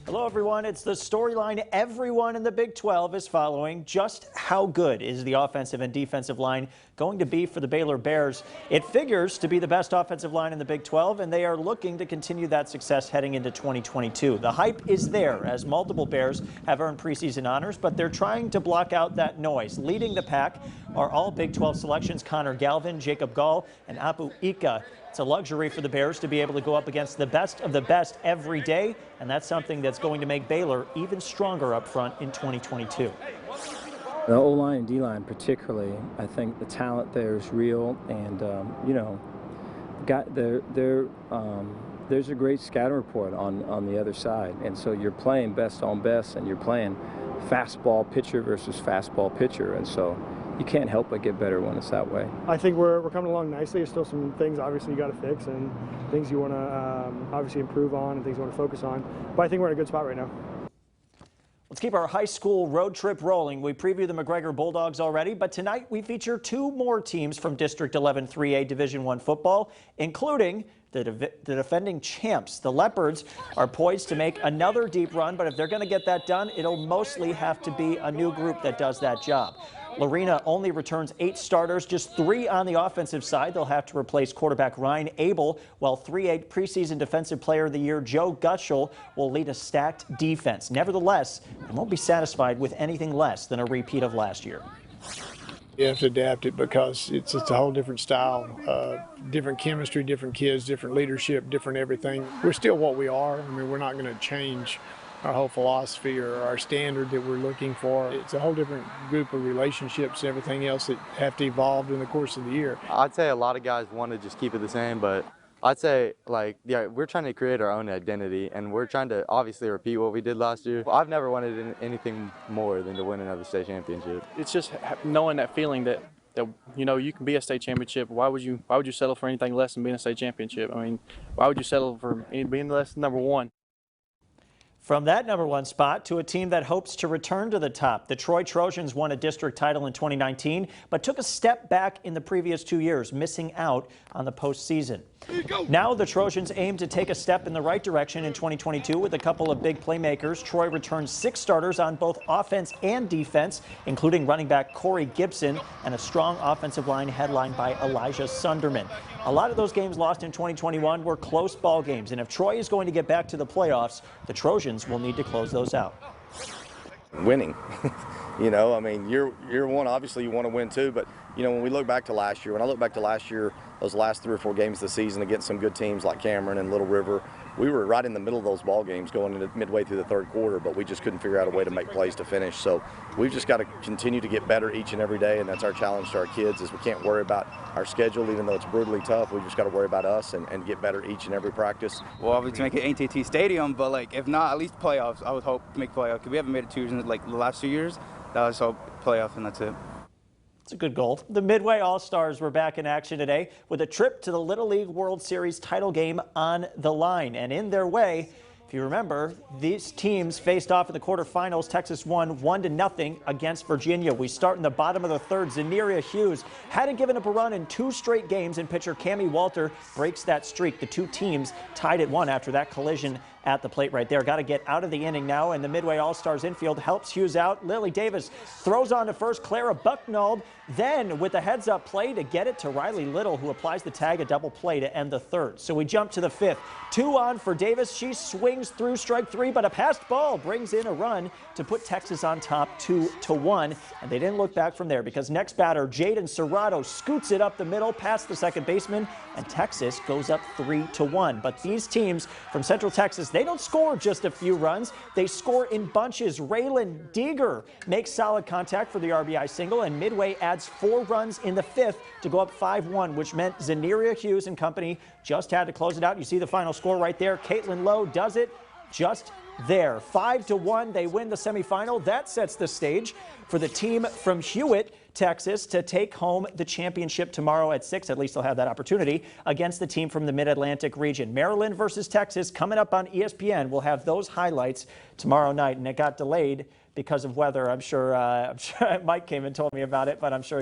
Hello, everyone. It's the storyline everyone in the Big 12 is following. Just how good is the offensive and defensive line going to be for the Baylor Bears? It figures to be the best offensive line in the Big 12, and they are looking to continue that success heading into 2022. The hype is there as multiple Bears have earned preseason honors, but they're trying to block out that noise. Leading the pack are all Big 12 selections: Connor Galvin, Jacob Gall, and Apu Ika. It's a luxury for the Bears to be able to go up against the best of the best every day, and that's something that's going to make Baylor even stronger up front in 2022. The O-line and D-line particularly, I think the talent there is real, and there's a great scouting report on the other side, and so you're playing best on best, and you're playing fastball pitcher versus fastball pitcher, and so you can't help but get better when it's that way. I think we're coming along nicely. There's still some things obviously you got to fix and things you want to obviously improve on and things you want to focus on. But I think we're in a good spot right now. Let's keep our high school road trip rolling. We previewed the McGregor Bulldogs already, but tonight we feature two more teams from District 11 3A Division I football, including the defending champs. The Leopards are poised to make another deep run, but if they're going to get that done, it'll mostly have to be a new group that does that job. Lorena only returns 8 starters, just 3 on the offensive side. They'll have to replace quarterback Ryan Abel, while 3A preseason Defensive Player of the Year Joe Gutschel will lead a stacked defense. Nevertheless, they won't be satisfied with anything less than a repeat of last year. You have to adapt it because it's a whole different style, different chemistry, different kids, different leadership, different everything. We're still what we are. I mean, we're not going to change our whole philosophy or our standard that we're looking for. It's a whole different group of relationships and everything else that have to evolve in the course of the year. I'd say a lot of guys want to just keep it the same, but I'd say, we're trying to create our own identity, and we're trying to obviously repeat what we did last year. I've never wanted anything more than to win another state championship. It's just knowing that feeling that you can be a state championship. Why would you settle for anything less than being a state championship? I mean, why would you settle for being less than number one? From that number 1 spot to a team that hopes to return to the top. The Troy Trojans won a district title in 2019, but took a step back in the previous 2 years, missing out on the postseason. Now the Trojans aim to take a step in the right direction in 2022 with a couple of big playmakers. Troy returns 6 starters on both offense and defense, including running back Corey Gibson and a strong offensive line headlined by Elijah Sunderman. A lot of those games lost in 2021 were close ball games, and if Troy is going to get back to the playoffs, the Trojans will need to close those out. Winning. I mean, year one, obviously you want to win too, but when we look back to last year, those last 3 or 4 games of the season against some good teams like Cameron and Little River, we were right in the middle of those ball games going into midway through the 3rd quarter, but we just couldn't figure out a way to make plays to finish. So we've just got to continue to get better each and every day, and that's our challenge to our kids, is we can't worry about our schedule, even though it's brutally tough. We just got to worry about us and get better each and every practice. Well, obviously make it AT&T Stadium, but if not, at least playoffs. I would hope to make playoffs, because we haven't made it 2 years in the last 2 years. That was hope playoff, and that's it. It's a good goal. The Midway All-Stars were back in action today with a trip to the Little League World Series title game on the line. And in their way, if you remember, these teams faced off in the quarterfinals. Texas won 1-0 against Virginia. We start in the bottom of the 3rd. Zeneria Hughes hadn't given up a run in 2 straight games, and pitcher Cammie Walter breaks that streak. The 2 teams tied at 1 after that collision at the plate right there. Got to get out of the inning now, and the Midway All-Stars infield helps Hughes out. Lily Davis throws on to first. Clara Bucknall then with a heads-up play to get it to Riley Little, who applies the tag, a double play to end the 3rd. So we jump to the 5th. 2 on for Davis. She swings through strike 3, but a passed ball brings in a run to put Texas on top 2-1. And they didn't look back from there, because next batter, Jaden Serrato, scoots it up the middle past the second baseman, and Texas goes up 3-1. But these teams from Central Texas, they don't score just a few runs. They score in bunches. Raylan Deeger makes solid contact for the RBI single, and Midway adds 4 runs in the 5th to go up 5-1, which meant Zeneria Hughes and company just had to close it out. You see the final score right there. Caitlin Lowe does it just there. 5-1, they win the semifinal. That sets the stage for the team from Hewitt, Texas, to take home the championship tomorrow at 6. At least they'll have that opportunity against the team from the Mid-Atlantic region. Maryland versus Texas coming up on ESPN. We'll have those highlights tomorrow night, and it got delayed because of weather. I'm sure Mike came and told me about it, but I'm sure